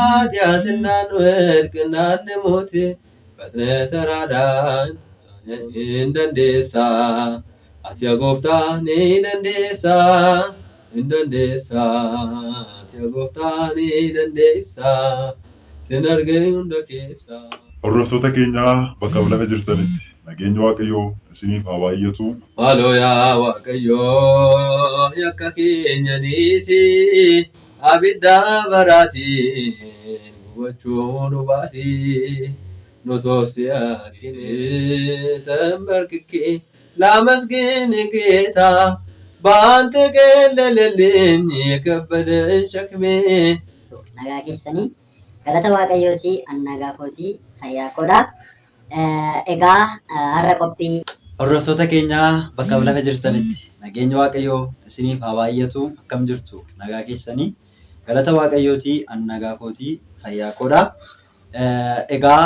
ኃጢአትና ወድቅና ንሞት ፈጥነህ ተራዳን እንደንዴሳ አትያ ጎፍታን እንደንዴሳ እንደንዴሳ አትያ ጎፍታን እንደንዴሳ sinargee hunda keessa. Hordoftoota keenyaa bakka lafa jirtanitti nageenyi Waaqayyoo isiniif haa baay'atu. Maaloo yaa Waaqayyoo yakka keenya dhiisi abidda baraatiin hubachuu nu baasi. Nu toosti akkine tambarkike ላመስግን ጌታ በአንተ ገለለልኝ የከበደን ሸክሜ nagaa keessanii galata waaqayyooti annagaa kootii hayyaa koodha. Egaa har'a qophii hordoftoota keenyaa bakka lafa jirtanitti nageenyi Waaqayyoo isiniif haa baay'atu. Akkam jirtu nagaa keessanii galata Waaqayyooti annagaa kootii hayyaa koodha. Egaa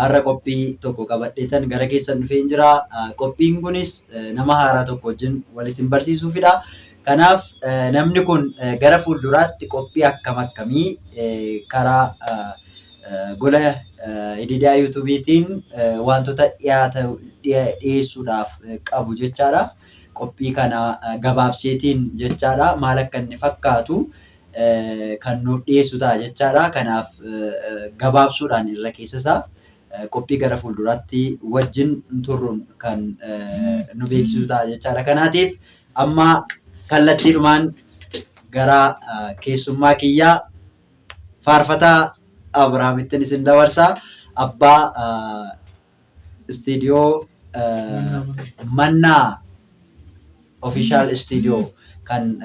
har'a qophii tokko qabadheetan gara keessan dhufee jira. Qophiin kunis nama haaraa tokko wajjin wal isin barsiisuufidha. Kanaaf namni kun gara fuulduraatti qophii akkam akkamii karaa gola ididaa yuutuubiitiin wantoota dhiyeessuudhaaf qabu jechaadha. Qophii kana gabaabseetiin jechaadha. Maal akka inni fakkaatu kan nuuf dhiyeessu ta'a jechaadha. Kanaaf gabaabsuudhaan irra keessasaa qophii gara fuulduraatti wajjin turruun kan nu beeksisu ta'a jechaadha. Kanaatiif amma kallattiidhumaan gara keessummaa kiyyaa faarfataa Abrahaamittin isin dabarsaa. Abbaa istiidiyoo Mannaa Official Studio kan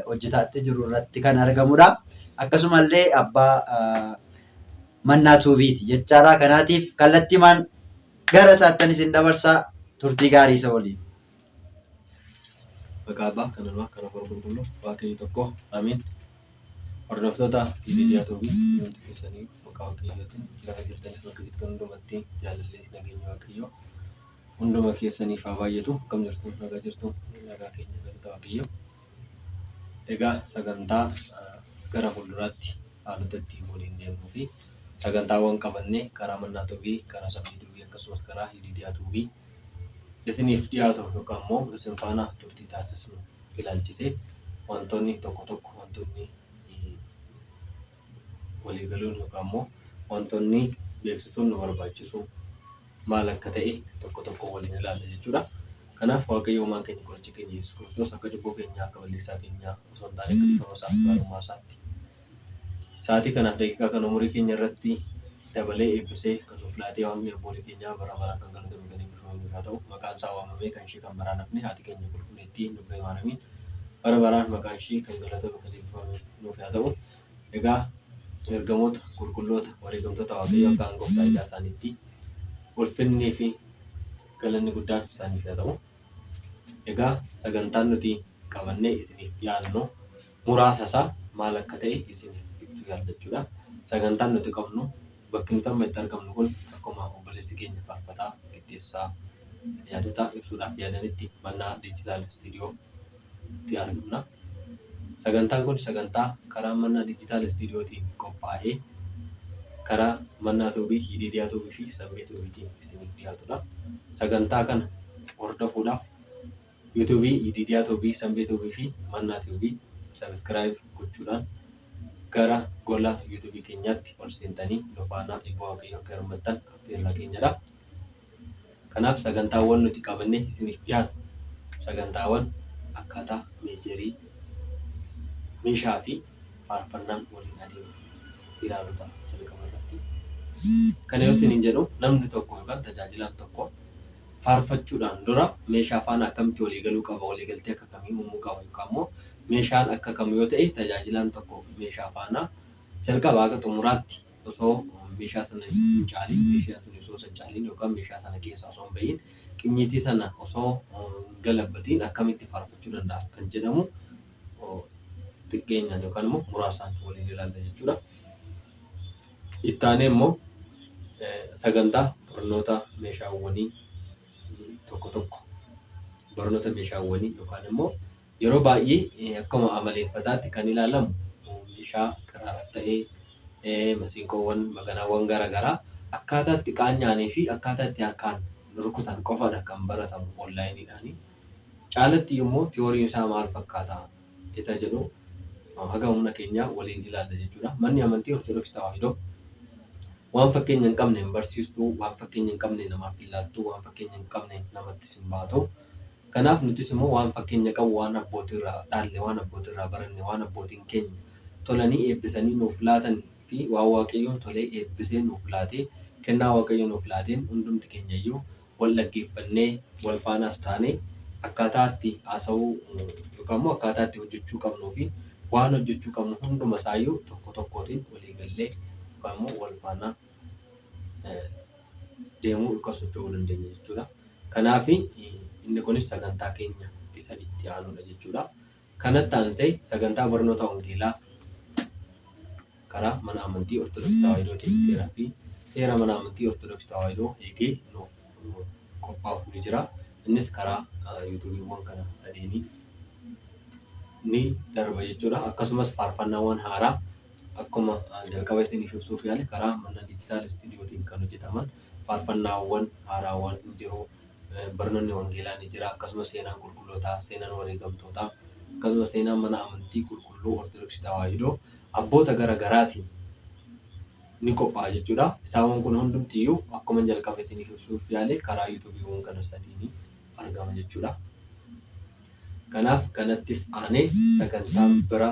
hojjetaatti jiru irratti kan argamudha. Akkasumallee abbaa Mannaa Tuubiiti jechaadha. Kanaatiif kallattiimaan gara isaattan isin dabarsaa. Turtii gaarii isa waliin. Maqaa Abbaa kan Ilmaa kan Hafuura Qulqulluu Waaqayyo tokko amiin. Hordoftoota miidiyaa Tuubii wanti keessanii maqaa Waaqayyootiin lafa jirtaniif bakka jirtan hundumatti jaalallee nageenya Waaqayyoo hunduma keessaniif haa baay'atu. Akkam jirtu nagaa jirtu nagaa keenya galata Waaqayyoo. Egaa sagantaa gara fuulduraatti haalota ittiin waliin deemnuu fi sagantaawwan qabannee karaa Mannaa Tuubii, karaa Sabbii Tuubii akkasumas karaa miidiyaa Tuubii isiniif dhiyaatu yookaan immoo isin faana turtii taasisnu ilaalchisee wantoonni tokko tokko wantoonni walii galuun yookaan immoo wantoonni beeksisuun nu barbaachisu maal akka ta'e tokko tokko waliin ilaalla jechuudha. Kanaaf Waaqayyo uumaan keenya qorichi keenya Yesuus Kiristoos akka cubbuu keenyaa akka balleessaa keenyaa osoo hin taane akka dhiifama isaa gaarummaa isaatti sa'aatii kanaaf daqiiqaa kan umurii keenya irratti dabalee eebbisee kan nuuf laatee waaqni abboolee keenyaa bara baraan kan galatame kan eebbifamu haa ta'u maqaan isaa waamamee kan ishee kan baraan hafne haati keenya qulqulleettii Dubree Maaramiin bara baraan maqaan ishee kan galatame kan eebbifamu nuuf haa ta'u. Egaa ergamoota qulqulloota wareegamtoota Waaqayyoo akka hangafoota ijaa isaaniitti ulfinnii fi galanni guddaan isaaniif haa ta'u. Egaa sagantaan nuti qabannee isiniif dhiyaannu muraasa isaa maal akka ta'e isiniif ibsu yaadachuudha. Sagantaan nuti qabnu bakki nuti amma itti argamnu kun akkuma obboleessi keenya faarfataa qixxeessaa yaadota ibsuudhaaf yaadanitti Mannaa Diijitaal Istiidiyootti argamna. Sagantaan kun sagantaa karaa Mannaa Diijitaal Istiidiyootiin qophaa'ee karaa Mannaa Tuubii, Yidiidiyaa Tuubii fi Sabbee Tuubiitiin isiniif dhiyaatudha. Sagantaa kana hordofuudhaaf yuutuubii, Yidiidiyaa Tuubii, Sabbee Tuubii fi Mannaa Tuubii sabiskiraayib gochuudhaan gara gola yuutuubii keenyaatti ol seentanii nu faana eebba Waaqayyoo akka hirmaattan affeerraa keenyadha. Kanaaf sagantaawwan nuti qabannee isiniif dhiyaannu sagantaawwan akkaataa meejerii meeshaa fi faarfannaan waliin adeemu ilaaluudha jalqaba irratti. Kana yoo isiniin jedhu namni tokko yookaan tajaajilaan tokko faarfachuudhaan dura meeshaa faana akkamitti walii galuu qaba, walii galtee akka kamii uumuu qaba yookaan immoo meeshaan akka kam yoo ta'e tajaajilaan tokko meeshaa faana jalqaba akka xumuraatti osoo meeshaa sana hin caalin, meeshaa sun osoo hin caalin yookaan meeshaa sana keessa osoo hin bahin qinyiitii sana osoo galabbatiin akkamitti faarfachuu danda'a kan jedhamu xiqqeenyaan yookaan immoo muraasaan waliin ilaalla jechuudha. Itti aanee immoo sagantaa barnoota meeshaawwanii tokko tokko barnoota meeshaawwanii yookaan immoo yeroo baay'ee akkuma amaleeffataatti kan ilaalamu meeshaa kiraaras ta'ee masiinqoowwan baganaawwan garaagaraa akkaataa itti qaanyaanii fi akkaataa itti harkaan rukutan qofaadha kan baratamu onlaayiniidhaani. Caalatti immoo tiyooriin isaa maal fakkaata isa jedhu haga humna keenyaa waliin ilaalla jechuudha. Manni amantii Ortodoksii Tawaahidoo waan fakkeenya hin qabne hin barsiistu, waan fakkeenya hin qabne namaaf hin laattu, waan fakkeenya hin qabne namatti hin baatu. Kanaaf nutis immoo waan fakkeenya qabu waan abbootii irraa dhaalle, waan abbootii irraa baranne, waan abbootiin keenya tolanii eebbisanii nuuf laatan fi waan waaqayyoon tolee eebbisee nuuf laatee kennaa waaqayyoon nuuf laateen hundumti keenya iyyuu wal dhaggeeffannee wal faanaas taanee akkaataa itti haasa'uu yookaan immoo akkaataa itti hojjechuu qabnuu fi waan hojjechuu qabnu hunduma isaayyuu tokko tokkootiin walii gallee yookaan immoo wal faana deemuu yookaan socho'uu dandeenya jechuudha. Kanaaf inni kunis sagantaa keenya isa itti aanudha jechuudha. Kanatti aansee sagantaa barnoota wangeelaa karaa mana amantii Ortodoksii Tawaahidootiin seeraa fi heera mana amantii Ortodoksii Tawaahidoo eegee nuuf qophaa'u ni jira. Innis karaa yuutuubiiwwan kana sadeenii ni darba jechuudha. Akkasumas faarfannaawwan haaraa akkuma jalqaba isiniif ibsuuf yaale karaa mana diijitaal istiidiyootiin kan hojjetaman faarfannaawwan haaraawwan ni jiru. Barnoonni wangeelaa ni jira. Akkasumas seenaan qulqullootaa, seenaan wareegamtootaa, akkasumas seenaan mana amantii qulqulluu Ortodoksii Tawaahidoo abboota garaagaraatiin ni qophaa'a jechuudha. Isaawwan kun hundumtiyyuu akkuma jalqaba isiniif ibsuuf yaale karaa yuutuubiiwwan kana sadiinii argama jechuudha. Kanaaf kanattis aanee sagantaan bira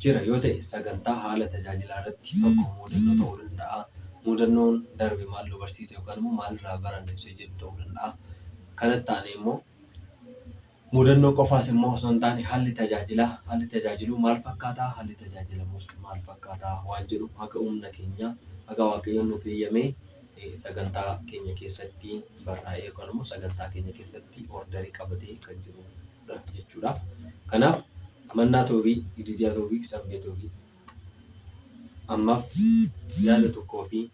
jira yoo ta'e sagantaa haala tajaajilaa irratti tokko muudannoo ta'uu danda'a. Muudannoon darbe maal nu barsiise yookaan immoo maal irraa baranne jedhu ta'uu danda'a. Kanatti aanee immoo muudannoo qofaas immoo osoo hin taane haalli tajaajiluu maal fakkaataa, haalli tajaajilamus maal fakkaataa waan jedhu haga humna keenya haga waaqayyoon nuuf eeyyamee sagantaa keenya keessatti barraa'ee yookaan immoo sagantaa keenya keessatti ordarii qabatee kan jirudha jechuudha. Kanaaf amannaa toobii, ididiyaa toobii, sammee toobii ammaaf yaada tokkoo fi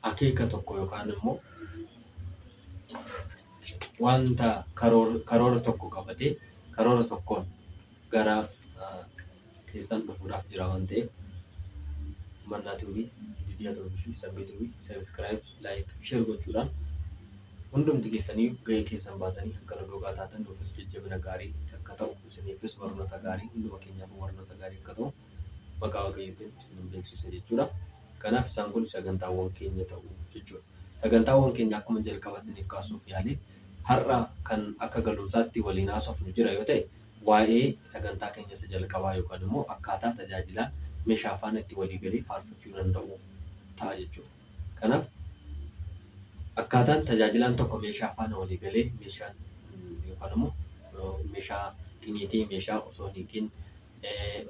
akeeka tokko yookaan immoo wanta karoora tokko qabatee karoora tokkoon gara keessan dhufuudhaaf jira waan ta'eef amannaa toobii, ididiyaa toobii fi sammee toobii sabiskiraayib, laayik, sheer gochuudhaan hundumti keessanii gahee keessan baatanii akka dhagoogaa taatan nuufis jajjabina gaarii akka ta'u isiniifis barnoota gaarii hunduma keenyaaf barnoota gaarii akka ta'u maqaa waaqayyootiin isin beeksisa jechuudha. Kanaaf isaan kun sagantaawwan keenya ta'u jechuudha. Sagantaawwan keenya akkuma jalqabataniif kaasuuf yaale har'a kan akka galuusaatti waliin haasofnu jira yoo ta'e waa'ee sagantaa keenya isa jalqabaa yookaan immoo akkaataa tajaajilaa meeshaa faana itti walii galee faarfachuu danda'u ta'a jechuudha. Kanaaf akkaataan tajaajilaan tokko meeshaa faana walii galee meeshaan yookaan immoo meeshaa qinyiitii meeshaa osoo hiikin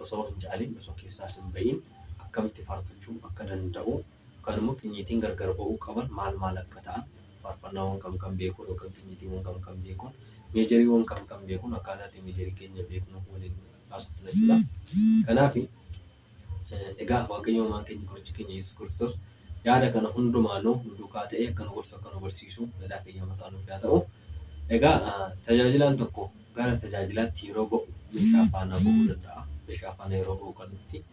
osoo hin caalin osoo keessaas hin bahin akkamitti faarfachuu akka danda'u yookaan immoo qinyiitiin gargar ba'uu qaban maal akka ta'an faarfannaawwan kam beekuun yookaan qinyiitiiwwan kam beekuun meejeriiwwan kam beekuun akkaataatti meejerii keenya beeknu waliin haasofna jechuudha. Kanaaf egaa waaqayyo maan keenya qorichi keenya Yesuus Kiristoos yaada kana hundumaanuu duukaa ta'ee akka nu gorsu akka nu barsiisu fedhaa keenya mataa nuuf haa ta'u. Egaa tajaajilaan tokko gara tajaajilaatti yeroo ba'u meeshaa faana ba'uu danda'a. Meeshaa faana yeroo ba'u kanutti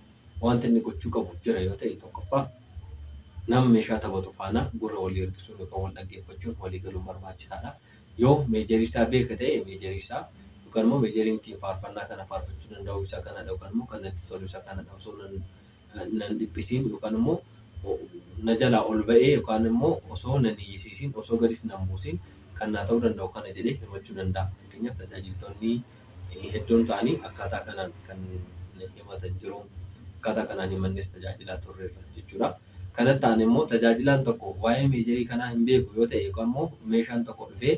wanti inni gochuu qabu jira yoo ta'e tokkoffaa nama meeshaa taphatu faana gurra walii hirkisuun yookaan wal dhaggeeffachuun walii galuun barbaachisaadha. Yoo meejerii isaa beeka ta'e meejerii isaa yookaan immoo meejeriin ittiin faarfannaa kana faarfachuu danda'u isa kanadha yookaan immoo kan natti tolu isa kanadha osoo nan dhiphisiin yookaan immoo na jalaa ol ba'ee yookaan immoo osoo nan hiyyisiisin osoo gadis nan buusin kan naa ta'uu danda'u kana jedhee himachuu danda'a. Fakkeenyaaf tajaajiltoonni hedduun isaanii akkaataa kanaan kan himatan jiru akkaataa kanaan himannes tajaajilaa turreerra jechuudha. Kanatti ta'an immoo tajaajilaan tokko waa'ee meejerii kanaa hin beeku yoo ta'e yookaan immoo meeshaan tokko dhufee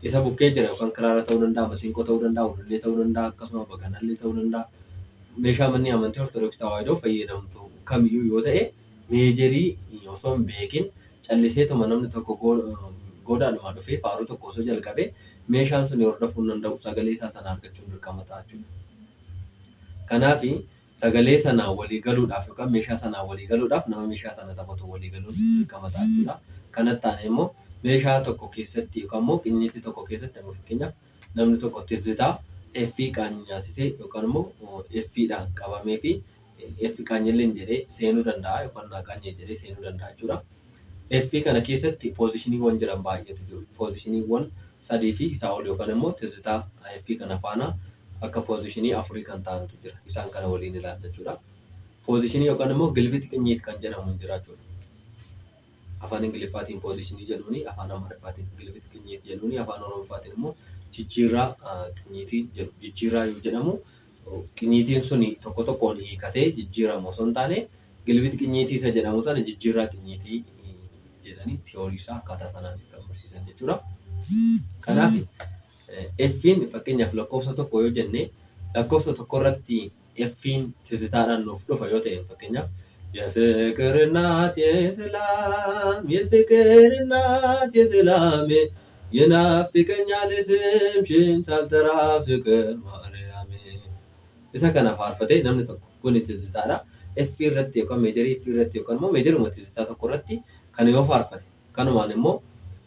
isa bukkee jira yookaan kiraara ta'uu danda'a, masiinqoo ta'uu danda'a, ulullee ta'uu danda'a, akkasuma baganallee ta'uu danda'a. Meeshaa manni amantii Ortodoksii Tawaahidoo fayyadamtu kamiyyuu yoo ta'e meejerii osoo hin beekin calliseetuma namni tokko goodaadhuma dhufee faaruu tokko osoo jalqabee meeshaan sun hordofuu hin danda'u sagalee isaa sana argachuun dirqama ta'a jechuudha. Kanaaf sagalee sanaa walii galuudhaaf yookaan meeshaa sanaa walii galuudhaaf nama meeshaa sana taphatu walii galuun dirqama ta'a jechuudha. Kanatti ta'an immoo meeshaa tokko keessatti yookaan immoo qinyiitii tokko keessatti fakkeenyaaf namni tokko tizzitaa effii qaanyaasisee yookaan immoo effiidhaan qabamee fi F qaanyilleen jedhee seenuu danda'a yookaan naa qaanyee jedhee seenuu danda'a jechuudha. F kana keessatti poozishiniiwwan jiran baay'eetu jiru. Poozishiniiwwan sadii fi isaa ol yookaan immoo tizitaa F kana faana akka poozishinii afurii kan ta'antu jira. Isaan kana waliin ilaalla jechuudha. Poozishinii yookaan immoo gilbiti qinyiit kan jedhamu jira jechuudha. Afaan Ingiliffaatiin poozishinii jedhuuni, afaan Amaariffaatiin gilbiti qinyiit jedhuuni, afaan Oromoofaatiin immoo jijjiirraa qinyiitii jedhu. Jijjiirraa yoo jedhamu qinyiitiin suni tokko tokkoon hiikatee jijjiiramu osoo hin taane gilbiti qinyiitii isa jedhamu sana jijjiirraa qinyiitii jedhanii tiyoorii isaa akkaataa sanaan kan barsiisan jechuudha. Kanaaf F'n fakkeenyaaf lakkoofsa tokko yoo jenne lakkoofsa tokko irratti F'n tizitaadhaan nuuf dhufa yoo ta'e fakkeenyaaf የፍቅር እናት የሰላም የፍቅር እናት የሰላም የናፍቀኛል ስምሽን ሳልጠራ ፍቅር ማርያም isa kana faarfatee namni tokko kun tizitaadha. F irratti yookaan meejarii F irratti yookaan immoo meejaruma tizitaa tokko irratti kan yoo faarfate kanumaan immoo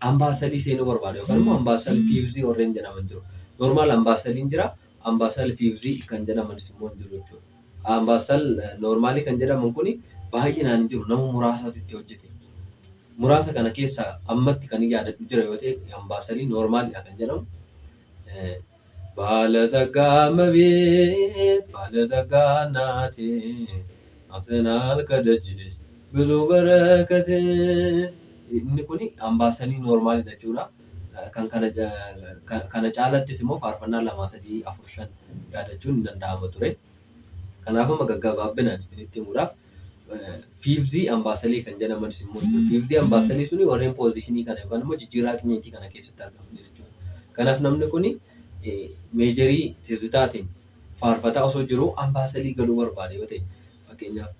ambaasalii seenuu barbaada yookaan immoo ambaasal fiivzii warreen jedhaman jiru. Normaal ambaasaliin jira, ambaasal fiivzii kan jedhamanis immoo jiru jechuudha. Ambaasal normaalii kan jedhaman kuni baay'inaan jiru nama muraasaatu itti hojjete. Muraasa kana keessa ammatti kan yaadadhu jira yoo ta'e ambaasalii normaalidha kan jedhamu. ባለጸጋ እመቤት ባለጸጋ እናቴ አፍተናል ከደጅሽ ብዙ በረከት inni kuni ambaasalii normaalidha jechuudha. Kan kana caalattis immoo faarfannaa lama sadii afur shan yaadachuun ni danda'ama ture. Kanaafuu gaggabaabinaan isinitti himuudhaaf fiivzii ambaasalii kan jedhamanis immoo fiivzii ambaasalii suni warreen poozishinii kana yookaan immoo jijjiirraa qinyiitii kana keessatti argamu jechuudha. Kanaaf namni kuni meejarii tizitaatiin faarfataa osoo jiru ambaasalii galuu barbaade yoo ta'e fakkeenyaaf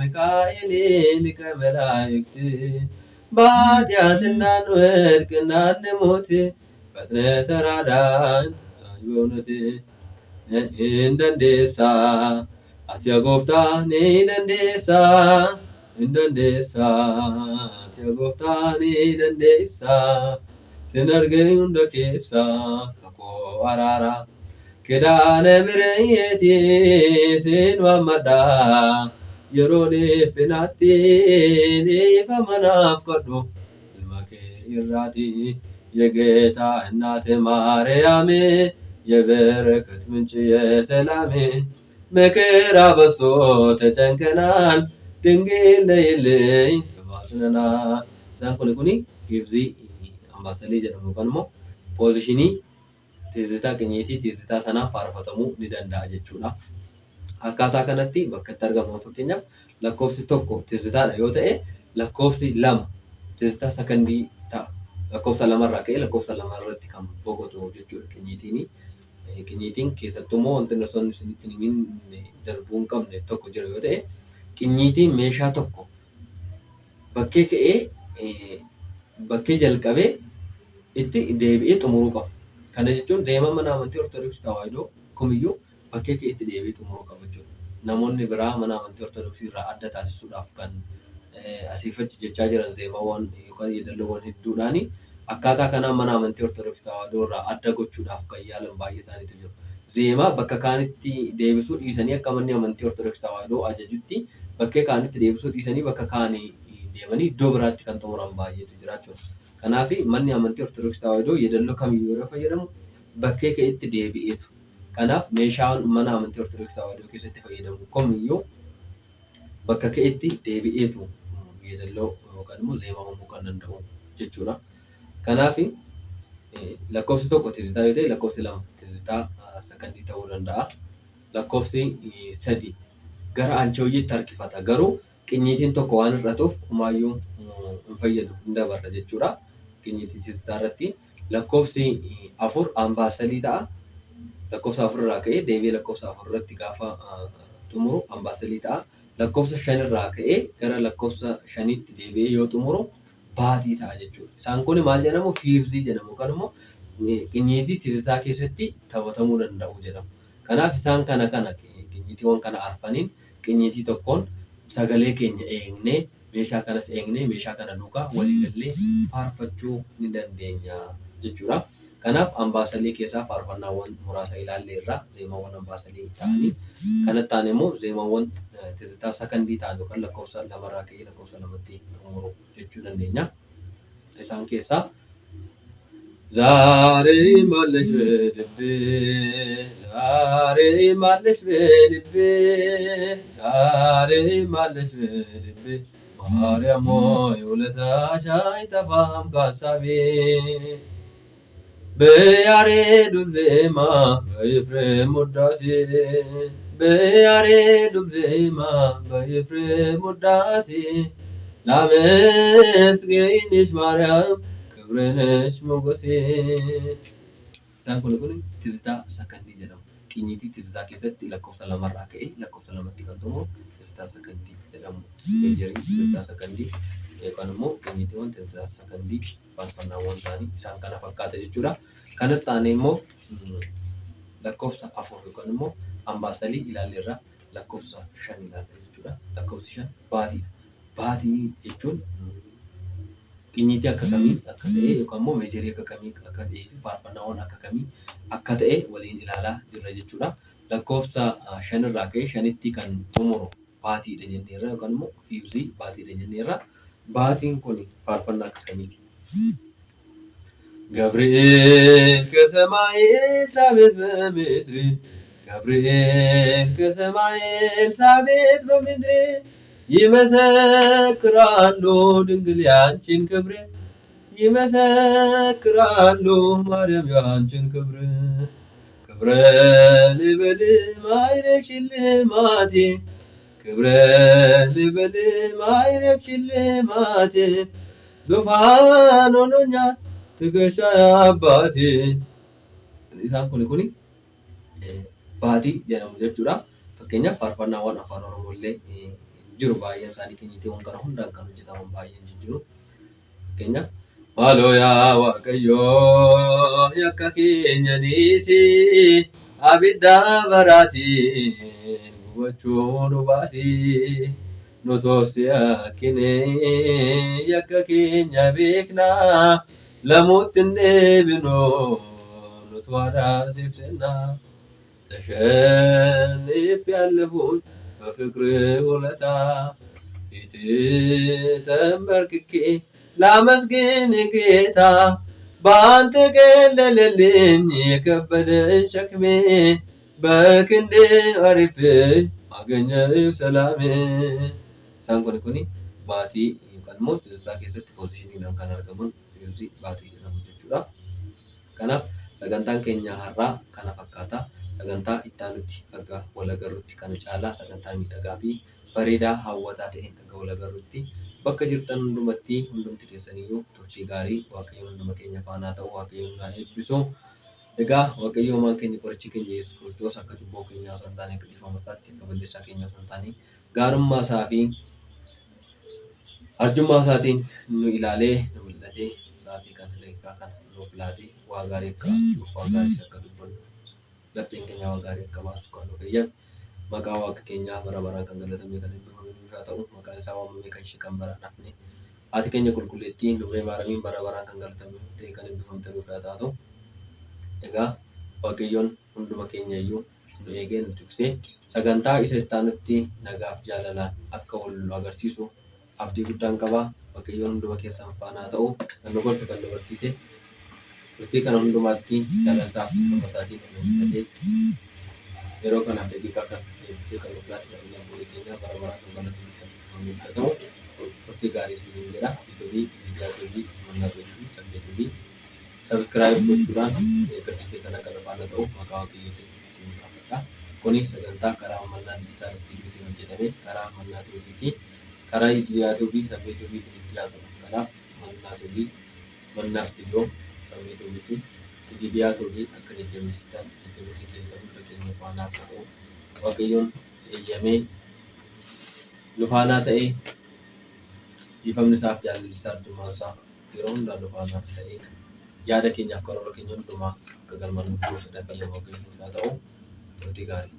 ሚካኤል ሊቀ መላእክት በኃጢአትና እንወድቅና እንሞት ፈጥነህ ተራዳን በእውነት እንደንዴሳ አትያ ጎፍታኔ እንደንዴሳ እንደንዴሳ አትያ ጎፍታኔ እንደንዴሳ ሲነርገኝ እንደ ኬሳ ከኮ አራራ Kedane mireyeti sin mamada yerone penati ni famanaf kodu ilmake irati yegeta እናት ማርያም የበረከት ምንጭ የሰላም መከራ በዝቶ ተጨንቀናል ድንግል ነይልኝ ተማጽነናል isaan kuni fiivzii ambaasalii jedhamu yookaan immoo poozishinii tizitaa qinyiitii tizitaa sanaa faarfatamuu ni danda'a jechuudha. Akkaataa kanatti bakka itti argamu fakkeenyaaf lakkoofsi tokko tizitaadha yoo ta'e lakkoofsi lama tizitaa sakandii ta'a. Lakkoofsa lamarraa ka'ee lakkoofsa lamarratti kan boqotu jechuudha qinyiitiini. Qinyiitiin keessattuu immoo wanti osoo isinitti himin darbuu hin qabne tokko jira yoo ta'e qinyiitiin meeshaa tokko bakkee ka'ee bakkee jalqabee itti deebi'ee xumuruu qaba. Kana jechuun deema mana amantii Ortodoksii Tawaahidoo kamiyyuu bakkee ka'ee itti deebi'ee xumuruu qaba jechuudha. Namoonni biraa mana amantii Ortodoksii irraa adda taasisuudhaaf kan asiifachi jechaa jiran zeemawwan yookaan yeedalloowwan hedduudhaani akkaataa kanaan mana amantii Ortodoksii Tawaahidoo irraa adda gochuudhaaf kan yaalan baay'ee isaaniitu jiru. Zeemaa bakka kaanitti deebisuu dhiisanii akka manni amantii Ortodoksii Tawaahidoo ajajutti bakkee kaanitti deebisuu dhiisanii bakka kaanii deemanii iddoo biraatti kan xumuran baay'eetu jira jechuudha. Kanaaf manni amantii Ortodoksii Tawaahidoo yeedalloo kamiyyuu yeroo fayyadamu bakkee ka'etti deebi'eetu. Kanaaf meeshaan mana amantii Ortodoksii Tawaahidoo keessatti fayyadamu kamiyyuu bakka ka'etti deebi'eetu yeedalloo yookaan immoo zeemaa uumuu kan danda'u jechuudha. Kanaaf lakkoofsi tokko tizitaa yoo ta'e lakkoofsi lama tizitaa sakandii ta'uu danda'a. Lakkoofsi sadi gara anchoojjiitti harkifata. Garuu qinyiitiin tokko waan hir'atuuf humaayyuu hin fayyadu hin dabarra jechuudha. Qinyiitii tizitaa irratti lakkoofsi afur ambaasalii ta'a. Lakkoofsa afur irraa ka'ee deebi'ee lakkoofsa afur irratti gaafa xumuru ambaasalii ta'a. Lakkoofsa shan irraa ka'ee gara lakkoofsa shaniitti deebi'ee yoo xumuru baatii ta'a jechuudha. Isaan kun maal jedhamu fiivzii jedhamu yookaan immoo qinyiitii tizitaa keessatti taphatamuu danda'u jedhamu. Kanaaf isaan kana qinyiitiiwwan kana arfaniin qinyiitii tokkoon sagalee keenya eegnee meeshaa kanas eegnee meeshaa kana duukaa walii gallee faarfachuu ni dandeenya jechuudha. Kanaaf ambaasalii keessaa faarfannaawwan muraasa ilaalleerra zeemaawwan ambaasalii ta'anii kanatti aanee immoo zeemaawwan tizzitaa sakandii ta'an yookaan lakkoofsa lamarraa ka'ee lakkoofsa lamatti xumuru jechuu dandeenya. Isaan keessaa ዛሬ ማለሽ በልቤ ዛሬ ማለሽ በልቤ ዛሬ ማለሽ በልቤ ማርያም ሆይ ውለታሽ አይጠፋም ከሀሳቤ በያሬዱ ዜማ በኤፍሬም ውዳሴ በያሬዱ ዜማ በኤፍሬም ውዳሴ ላመስግንሽ ማርያም ክብርነሽ ሞገሴ isaan kun tizzitaa sakandii jedhamu. Qinyiitii tizzitaa keessatti lakkoofsa lamarraa ka'ee lakkoofsa lamatti kan xumuru tizzitaa sakandii jedhamu. Meejarii tizzitaa sakandii yookaan immoo qinyiitiiwwan tizzitaa sakandii faarfannaawwan isaanii isaan kana fakkaata jechuudha. Kanatti aanee immoo lakkoofsa afur yookaan immoo ambaasalii ilaalleerra lakkoofsa 5 ilaalla jechuudha. Lakkoofsi 5 baatiidha. Baatii jechuun qinyiitii akka kamii akka ta'e yookaan immoo meejarii akka kamii akka ta'ee fi faarfannaawwan akka kamii akka ta'e waliin ilaalaa jirra jechuudha. Lakkoofsa 5 irraa ka'ee 5tti kan xumuru baatiidha jenneerra yookaan immoo fiuzii baatiidha jenneerra. Baatiin kun faarfannaa akka kamiiti? ገብርኤል ከሰማይ ኤልሳቤጥ በምድር ገብርኤል ከሰማይ ኤልሳቤጥ በምድር ይመሰክራሉ ድንግል ያንቺን ክብር ይመሰክራሉ ማርያም ያንቺን ክብር ክብረ ልበል ማዕረግ ሽልማቴ ክብረ ልበል ማዕረግ ሽልማቴ ዙፋን ሆኖኛል ትከሻዬ አባቴ isaan kun baatii jedhamu jechuudha. Fakkeenyaaf faarfannaawwan afaan Oromoo illee jiru baay'een isaanii qinyiitiiwwan kana hundaan kan hojjetaman baay'een jiru. Fakkeenyaaf maaloo yaa Waaqayyoo yakka keenya dhiisi abidda baraatiin gubachuu nu baasi nu toosi akkine yakka keenya beeknaa lamuutti hin deebinu nuti waadaa siif sennaa ተሸንፌአለሁኝ በፍቅርህ ውለታ ፊትህ ተንበርክኬ ላመስግን ጌታ በአንተ ቀለለልኝ የከበደኝ ሸክሜ በክንድህ አሪፌ አገኘሁ ሰላሜ isaan kun baatii yookaan immoo tizzitaa keessatti poozishiniidhaan kan argaman fiuzii baatii jedhamu jechuudha. Kanaaf sagantaan keenya har'aa kana fakkaata. Sagantaa itti aanutti akka wal agarruutti kana caalaa sagantaa miidhagaa fi bareedaa hawwataa ta'een akka wal agarruutti bakka jirtan hundumatti hundumti keessaniyyuu turtii gaarii Waaqayyo hunduma keenya faanaa ta'u Waaqayyo nu eebbisu. Egaa Waaqayyo uumaan keenya qorichi keenya Yesuus Kiristoos akka cubbuu keenyaa osoo hin taane akka dhiifama isaatti akka balleessaa keenyaa osoo hin taane gaarummaa isaa fi arjummaa isaatiin nu ilaalee nu mul'atee sa'aatii kana leekaa kana nuuf laatee waa gaarii akka waa gaarii akka dubbannu lapheen keenya waa gaarii akka baasu kan nu fayyadu maqaa Waaqa keenyaa bara baraan kan galatamee kan eebbifamu haa ta'u maqaan isaa waamamee kan ishee kan baraan hafne haati keenya qulqulleettiin dubree maaramiin bara baraan kan galatamee ta'e kan eebbifamte nuuf haa taatu. Egaa Waaqayyoon hunduma keenya iyyuu nu eegee nu tiksee sagantaa isa itti aanutti nagaaf jaalalaan akka wal nu agarsiisu abdii guddaan qaba. Waaqayyoon hunduma keessan faanaa ta'u kan nu gorsu kan nu barsiise turtii kana hundumaatti jaalalsaa fi tokko isaatiin kan nu mul'ate yeroo kanaaf daqiiqaa kan eebbisee kan nuuf laatu kan abbootii keenya bara baraa kan galatamee kan ta'u turtii gaarii isiniin jedha. Yuutuubii, viidiyoo, mannaa beeksisii, sabbeetii subscribe gochuudhaan qarshii keessan akka faana ta'u maqaa Waaqayyootiin isiniin gaafadha. Kuni sagantaa karaa mannaa dijitaal istiidiyootiin hojjetame karaa mannaa tiivii fi karaa idiyaatoo fi sabbeetii isiniif dhiyaatudha. Kanaaf mannaa istiidiyoo sabbeetii fi idiyaatoo fi akka jajjabeessitan jajjabeessii keessa hunda keenya faanaa akka ta'u Waaqayyoon eeyyamee nu faanaa ta'ee dhiifamni isaaf jaalalli isaa arjummaan isaa yeroo hundaa nu faanaa ta'ee yaada keenyaaf karoora keenya hundumaa akka galmaan nuuf godhu fedha Waaqayyoo haa ta'u turtii gaarii.